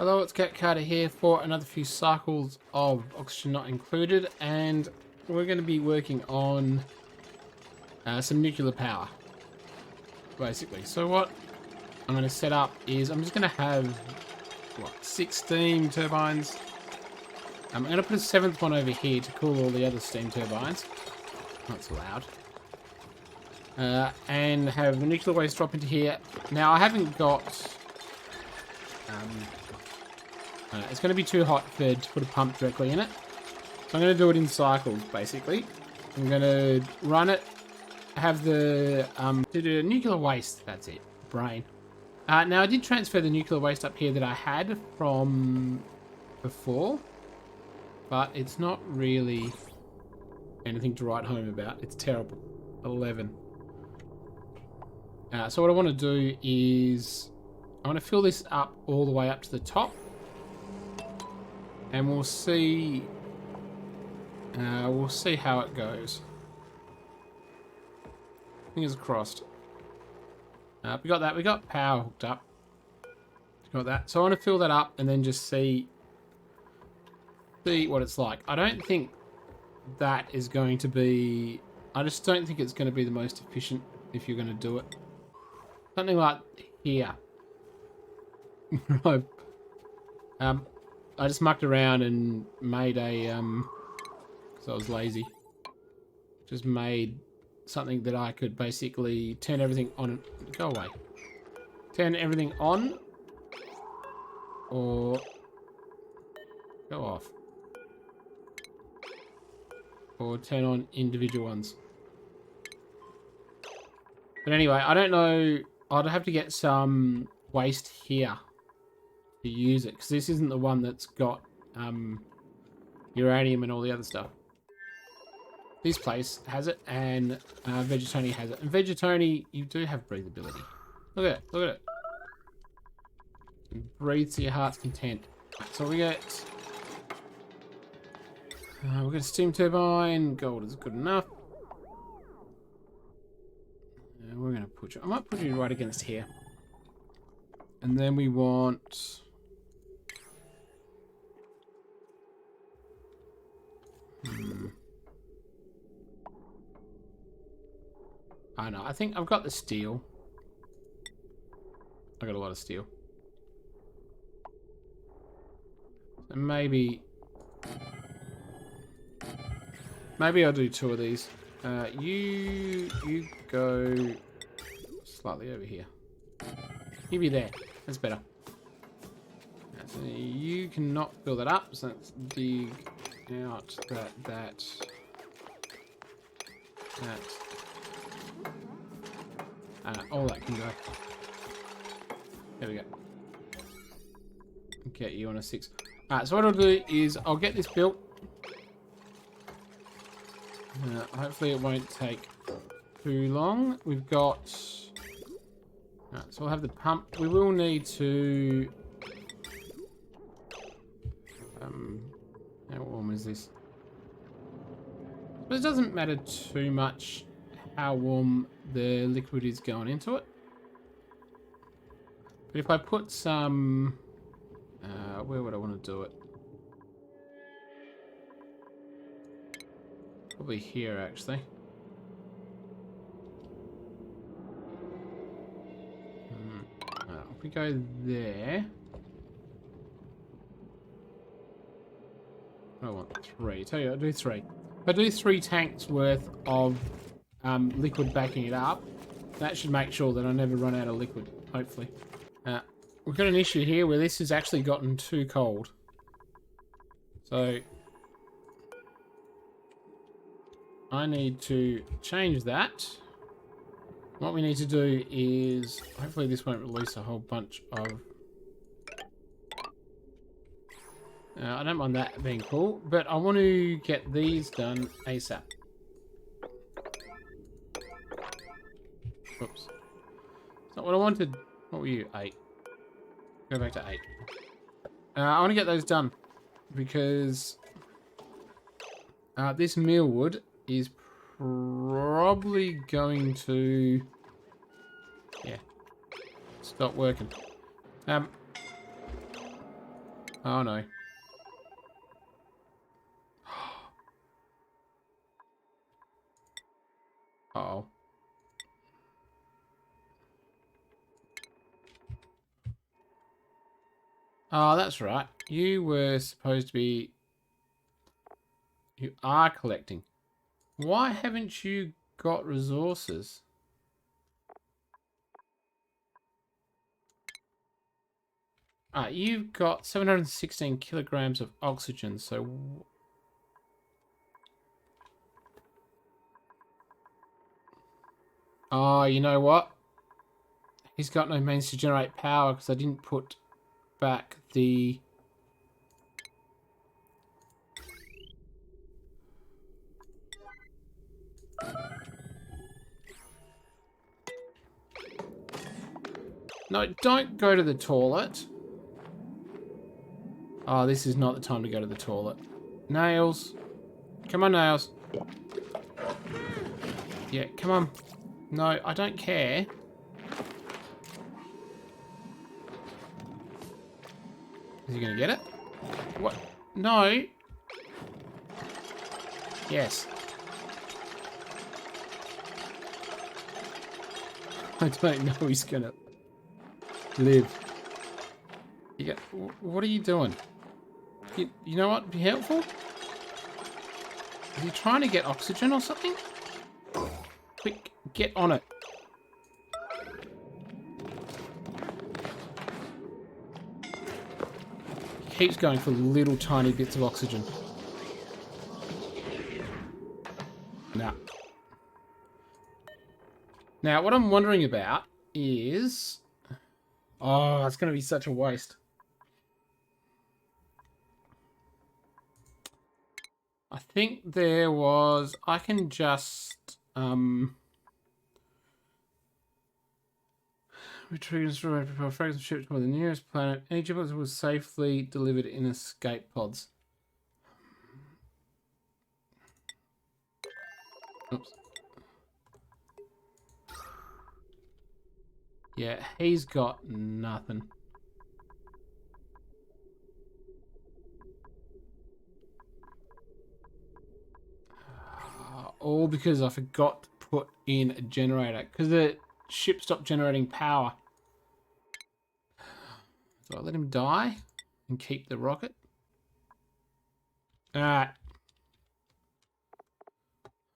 Hello, it's Cat Carter here for another few cycles of Oxygen Not Included, and we're going to be working on some nuclear power, basically. So what I'm going to set up is I'm just going to have, 6 steam turbines. I'm going to put a 7th one over here to cool all the other steam turbines. That's loud. And have the nuclear waste drop into here. Now, I haven't got... it's going to be too hot to put a pump directly in it. So I'm going to do it in cycles, basically. I'm going to run it, have the... to do nuclear waste, that's it. Brain. Now, I did transfer the nuclear waste up here that I had from before. But it's not really anything to write home about. It's terrible. 11. So what I want to do is... I want to fill this up all the way up to the top. And we'll see how it goes. Fingers crossed. We got that. We got power hooked up. Got that. So I want to fill that up and then just see what it's like. I don't think that is going to be... I just don't think it's going to be the most efficient if you're going to do it. Something like here. I just mucked around and made a, because I was lazy, just made something that I could basically turn everything on, go away, turn everything on, or go off, or turn on individual ones. But anyway, I don't know, I'd have to get some waste here to use it, because this isn't the one that's got uranium and all the other stuff. This place has it, and Vegetoni has it. And Vegetoni, you do have breathability. Look at it, look at it. Breathe to your heart's content. So we get a steam turbine. Gold is good enough. We're gonna put you. I might put you right against here. And then we want... I know, I think I've got the steel. I got a lot of steel. So maybe I'll do 2 of these. You go slightly over here. You be there. That's better. So you cannot fill that up, so let's dig out that. All that can go. There we go. Get you on a 6. Alright, so what I'll do is I'll get this built. Hopefully it won't take too long. We've got... Alright, so we'll have the pump. We will need to... how warm is this? But it doesn't matter too much how warm the liquid is going into it. But if I put some... where would I want to do it? Probably here, actually. If we go there... I want 3. Tell you, I'll do 3. If I do 3 tanks worth of liquid backing it up, that should make sure that I never run out of liquid, hopefully. We've got an issue here where this has actually gotten too cold. So I need to change that. What we need to do is, hopefully this won't release a whole bunch of... I don't mind that being cool, but I want to get these done ASAP. Oops. That's not what I wanted. What were you? 8. Go back to 8. I want to get those done because this mealwood is probably going to stop working. Oh no. Uh-oh. Oh, that's right. You were supposed to be... You are collecting. Why haven't you got resources? You've got 716 kilograms of oxygen, so... Oh, you know what? He's got no means to generate power because I didn't put back the... No, don't go to the toilet. Oh, this is not the time to go to the toilet. Nails. Come on, Nails. Yeah, come on. No, I don't care. Is he going to get it? What? No. Yes. I don't know he's going to live. What are you doing? You know what would be helpful? Are you trying to get oxygen or something? Quick, get on it. He keeps going for little tiny bits of oxygen. Nah. Now, what I'm wondering about is... Oh, it's going to be such a waste. I think there was... I can just... retrieve and destroy fragments of ships to the nearest planet. Any ships was safely delivered in escape pods. Oops. Yeah, he's got nothing. All because I forgot to put in a generator. Because the ship stopped generating power. So I let him die and keep the rocket. Alright.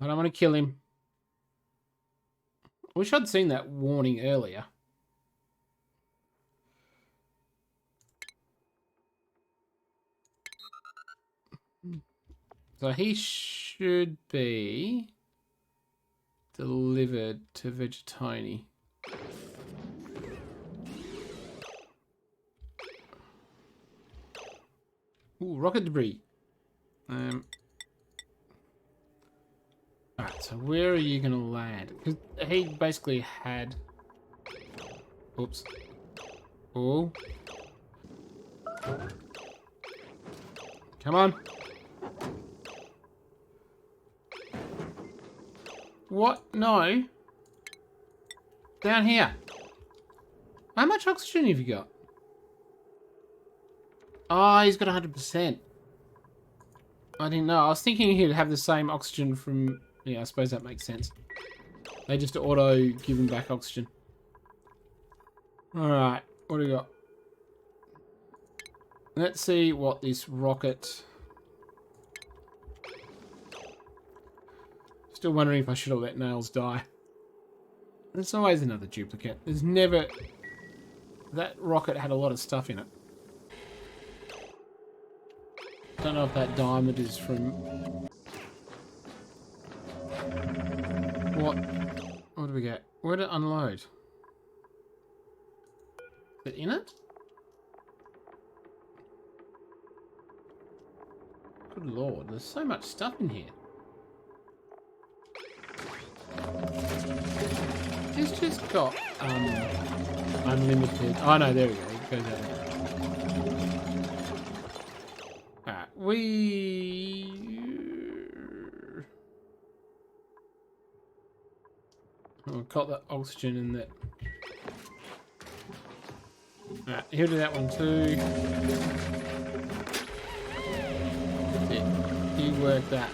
I don't want to kill him. I wish I'd seen that warning earlier. So he should be delivered to Vegetoni. Ooh, rocket debris. Alright, so where are you going to land? Because he basically had... Oops. Oh. Come on. What? No. Down here. How much oxygen have you got? Oh, he's got 100%. I didn't know. I was thinking he'd have the same oxygen from... Yeah, I suppose that makes sense. They just auto give him back oxygen. Alright, what do we got? Let's see what this rocket... Still wondering if I should have let Nails die. There's always another duplicate. There's never... That rocket had a lot of stuff in it. Don't know if that diamond is from... What do we get? Where did it unload? Is it in it? Good lord, there's so much stuff in here. He's just got unlimited... Oh no, there we go. It goes out there. Alright, I've got the oxygen in that. Alright, he'll do that one too. work that.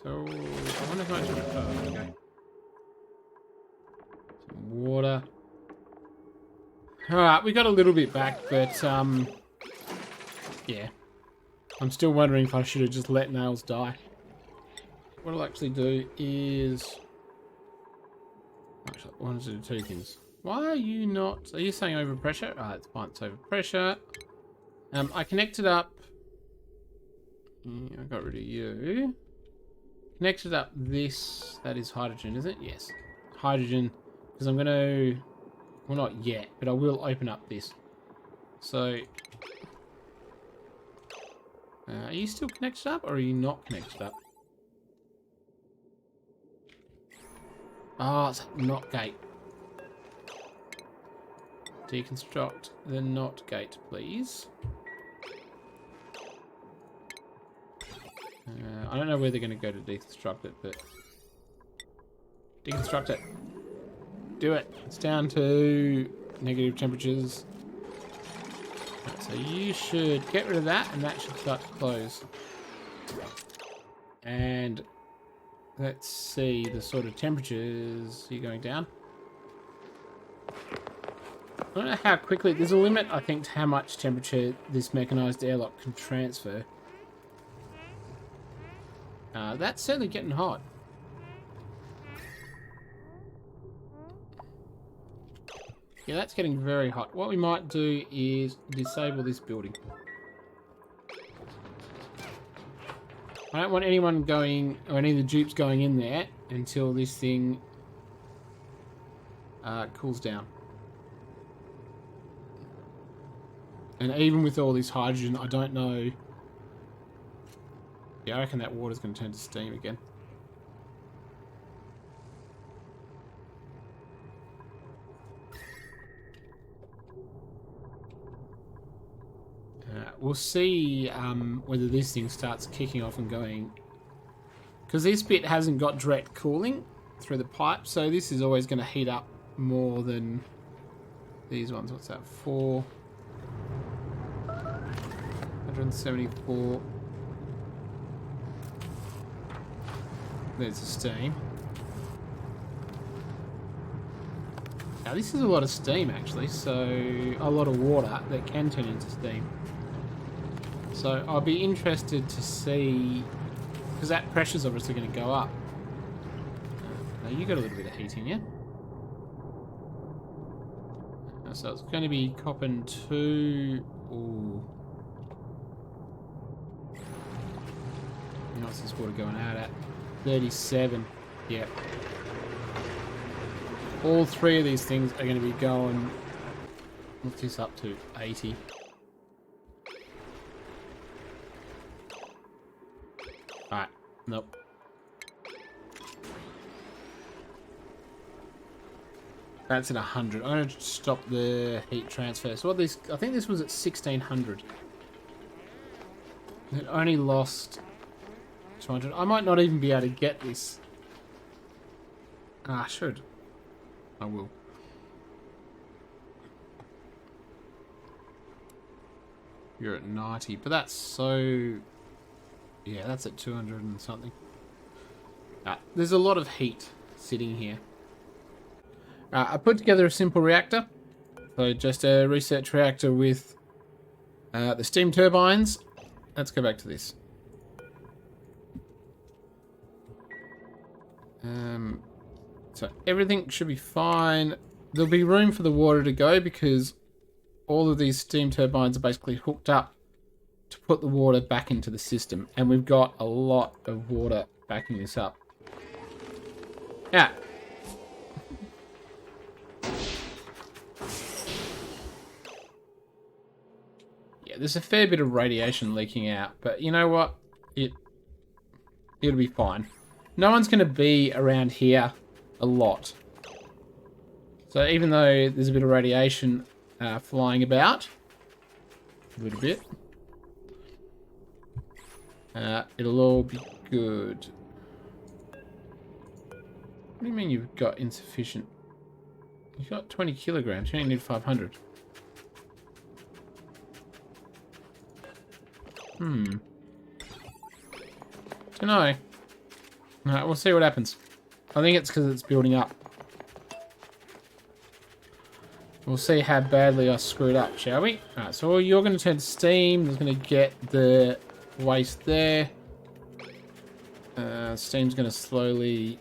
So I wonder if I should. Oh, okay. Some water. All right, we got a little bit back, but yeah. I'm still wondering if I should have just let nails die. What I'll actually do is... Actually, I wanted to do two things. Why are you not... Are you saying overpressure? Ah, it's fine, it's overpressure. I connected up... I got rid of you. Connected up this... That is hydrogen, is it? Yes. Hydrogen. Because I'm going to... Well, not yet, but I will open up this. So... are you still connected up, or are you not connected up? Oh, it's not gate. Deconstruct the not gate, please. I don't know where they're going to go to deconstruct it, but... Deconstruct it. Do it. It's down to negative temperatures. Right, so you should get rid of that, and that should start to close. And... Let's see the sort of temperatures. You're going down. I don't know how quickly. There's a limit, I think, to how much temperature this mechanized airlock can transfer. That's certainly getting hot. Yeah, that's getting very hot. What we might do is disable this building. I don't want anyone going, or any of the dupes going in there until this thing cools down. And even with all this hydrogen, I don't know. Yeah, I reckon that water's going to turn to steam again. We'll see whether this thing starts kicking off and going. Because this bit hasn't got direct cooling through the pipe, so this is always going to heat up more than these ones. What's that? 174. There's the steam. Now this is a lot of steam actually, so a lot of water that can turn into steam. So I'll be interested to see, because that pressure's obviously going to go up. Now you got a little bit of heating, yeah? So it's going to be copping 2. Ooh. What's this water going out at? 37. Yep. All three of these things are going to be going... What's this up to? 80. Alright. Nope. That's at 100. I'm going to stop the heat transfer. So what this... I think this was at 1600. It only lost 200. I might not even be able to get this. I should. I will. You're at 90, but that's so... Yeah, that's at 200 and something. There's a lot of heat sitting here. I put together a simple reactor. So just a research reactor with the steam turbines. Let's go back to this. So everything should be fine. There'll be room for the water to go because all of these steam turbines are basically hooked up to put the water back into the system. And we've got a lot of water backing this up. Yeah. Yeah, there's a fair bit of radiation leaking out, but you know what? It'll be fine. No one's going to be around here a lot. So even though there's a bit of radiation flying about, a little bit, it'll all be good. What do you mean you've got insufficient? You've got 20 kilograms, you only need 500. Don't know. Alright, we'll see what happens. I think it's because it's building up. We'll see how badly I screwed up, shall we? Alright, so you're going to turn to steam. There's going to get the waste there. Steam's going to slowly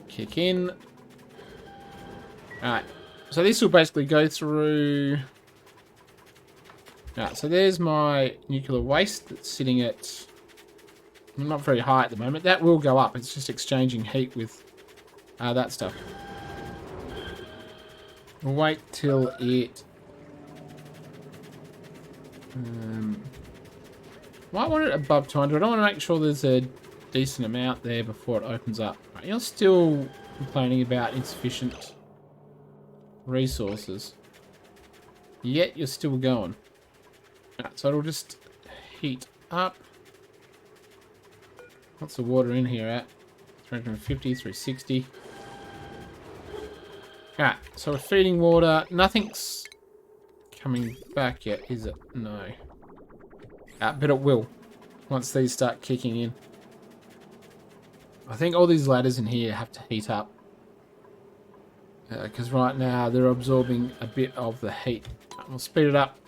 kick in. Alright, so this will basically go through... Alright, so there's my nuclear waste that's sitting at... not very high at the moment. That will go up. It's just exchanging heat with that stuff. We'll wait till it... might want it above 200. I want to make sure there's a decent amount there before it opens up. Right, you're still complaining about insufficient resources. Yet you're still going. Right, so it'll just heat up. What's the water in here at? 350, 360. Alright, so we're feeding water. Nothing's coming back yet, is it? No. But it will, once these start kicking in. I think all these ladders in here have to heat up. Because right now they're absorbing a bit of the heat. We'll speed it up.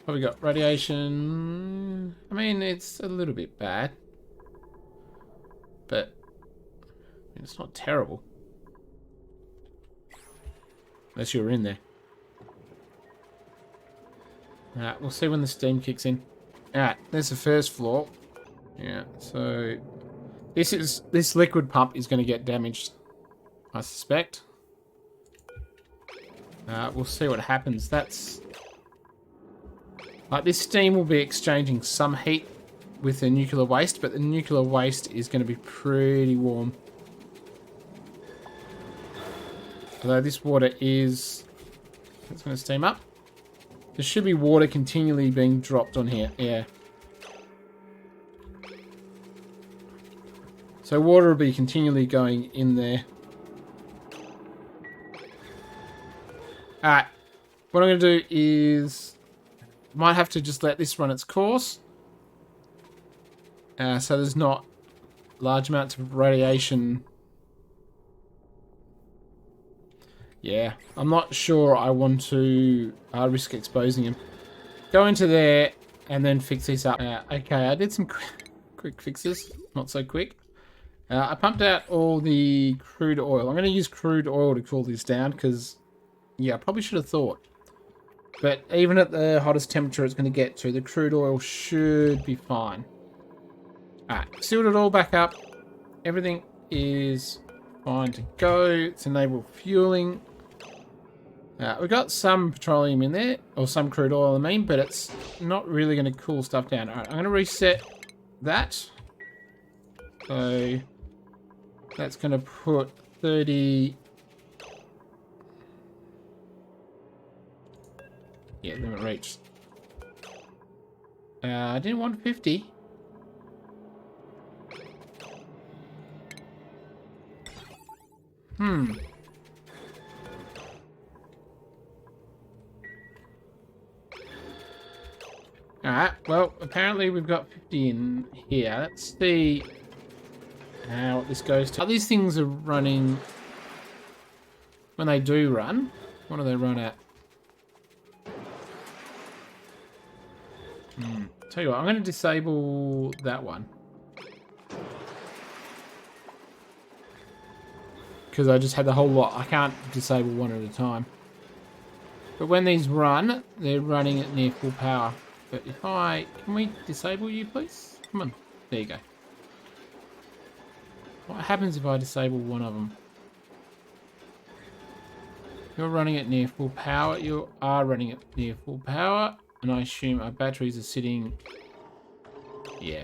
What we got? Radiation. I mean, it's a little bit bad. But I mean, it's not terrible. Unless you're in there. Alright, we'll see when the steam kicks in. Alright, there's the first floor. Yeah, so this liquid pump is going to get damaged, I suspect. We'll see what happens. That's like this steam will be exchanging some heat with the nuclear waste, but the nuclear waste is going to be pretty warm. Although this water is... it's going to steam up. There should be water continually being dropped on here. Yeah. So water will be continually going in there. Alright. What I'm going to do is... might have to just let this run its course. So there's not large amounts of radiation. Yeah, I'm not sure I want to risk exposing him. Go into there and then fix this up. Okay, I did some quick fixes. Not so quick. I pumped out all the crude oil. I'm going to use crude oil to cool this down because, yeah, I probably should have thought. But even at the hottest temperature it's going to get to, the crude oil should be fine. Alright, sealed it all back up. Everything is fine to go. It's enabled fueling. We've got some petroleum in there, or some crude oil I mean, but it's not really going to cool stuff down. Alright, I'm going to reset that. So that's going to put 30... yeah, limit reached. I didn't want 50. Alright, well, apparently we've got 50 in here. Let's see what this goes to. These things are running... when they do run, what do they run at? Tell you what, I'm going to disable that one. Because I just had the whole lot. I can't disable one at a time. But when these run, they're running at near full power. But if I... can we disable you, please? Come on. There you go. What happens if I disable one of them? You're running at near full power. You are running at near full power. And I assume our batteries are sitting... yeah.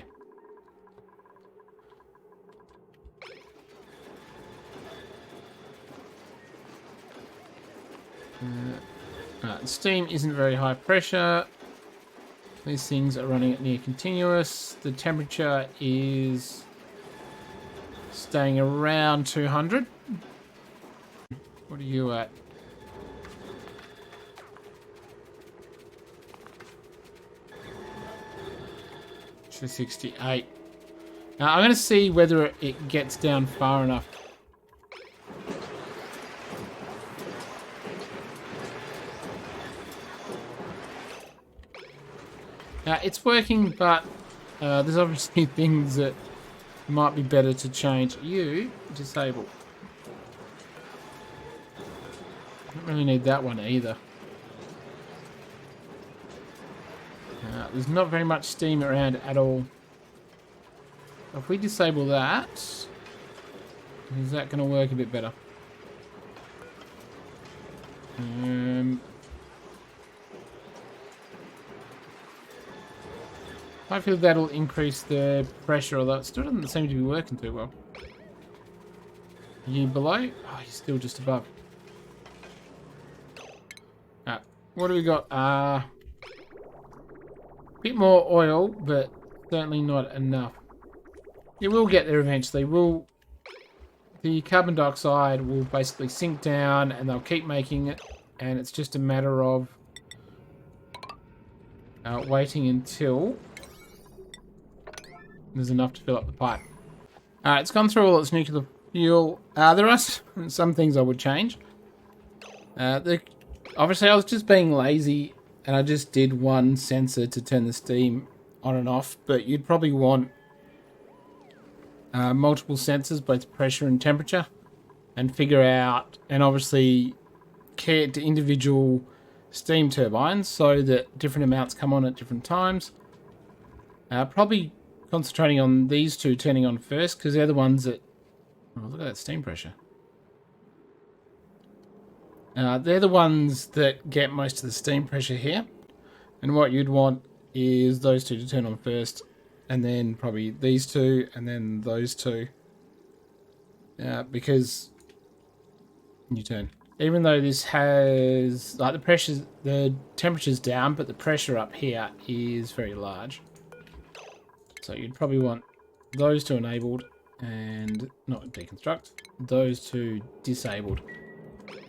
Steam isn't very high pressure. These things are running at near continuous. The temperature is staying around 200. What are you at? to 68. Now I'm going to see whether it gets down far enough. Now it's working, but there's obviously things that might be better to change. You disable. Don't really need that one either. There's not very much steam around at all. If we disable that, is that going to work a bit better? I feel that'll increase the pressure, although it still doesn't seem to be working too well. Are you below? Oh, you're still just above. What do we got? Bit more oil, but certainly not enough. It will get there eventually. The carbon dioxide will basically sink down, and they'll keep making it, and it's just a matter of waiting until there's enough to fill up the pipe. Alright, it's gone through all its nuclear fuel. There are some things I would change. Obviously, I was just being lazy, and I just did one sensor to turn the steam on and off, but you'd probably want multiple sensors, both pressure and temperature, and figure out, and obviously care to individual steam turbines so that different amounts come on at different times. Probably concentrating on these two turning on first, because they're the ones that... Oh, look at that steam pressure. They're the ones that get most of the steam pressure here. And what you'd want is those two to turn on first, and then probably these two, and then those two. Because you turn. Even though this has, like, the temperature's down, but the pressure up here is very large. So you'd probably want those two enabled, and not deconstruct, those two disabled.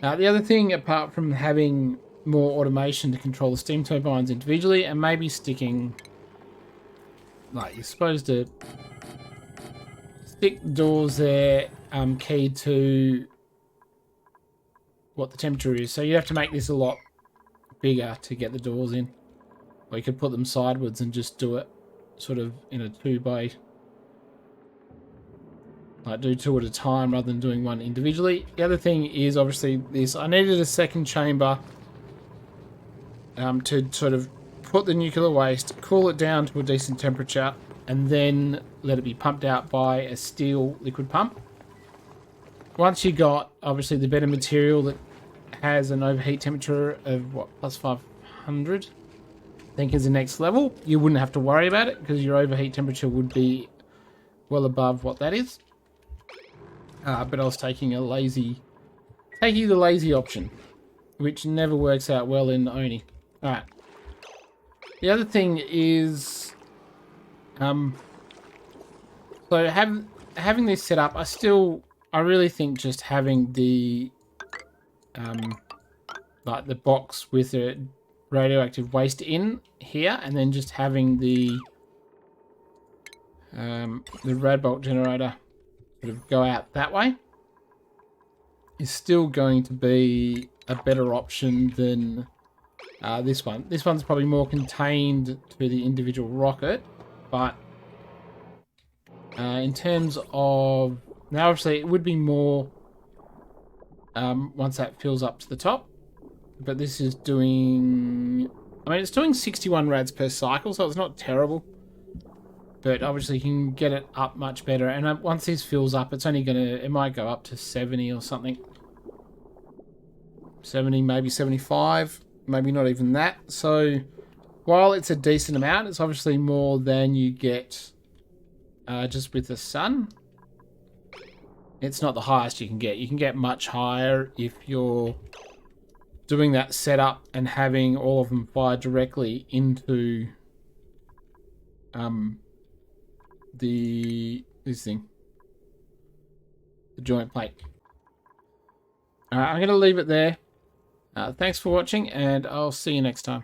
The other thing, apart from having more automation to control the steam turbines individually, and maybe sticking, like, you're supposed to stick doors there, key to what the temperature is. So you have to make this a lot bigger to get the doors in. Or you could put them sideways and just do it sort of in a 2x. Like, do two at a time rather than doing one individually. The other thing is obviously this. I needed a second chamber to sort of put the nuclear waste, cool it down to a decent temperature, and then let it be pumped out by a steel liquid pump. Once you got, obviously, the better material that has an overheat temperature of, what, plus 500, I think is the next level, you wouldn't have to worry about it, because your overheat temperature would be well above what that is. But I was taking the lazy option, which never works out well in Oni. Alright. The other thing is, so having this set up, I really think just having the, like the box with the radioactive waste in here, and then just having the rad bolt generator sort of go out that way is still going to be a better option than this one. This one's probably more contained to the individual rocket, but in terms of... Now, obviously, it would be more once that fills up to the top, but this is doing... I mean, it's doing 61 rads per cycle, so it's not terrible. But obviously you can get it up much better. And once this fills up, it's only gonna... It might go up to 70 or something. 70, maybe 75. Maybe not even that. So, while it's a decent amount, it's obviously more than you get just with the sun. It's not the highest you can get. You can get much higher if you're doing that setup and having all of them fire directly into... the joint plate. Alright, I'm going to leave it there. Thanks for watching, and I'll see you next time.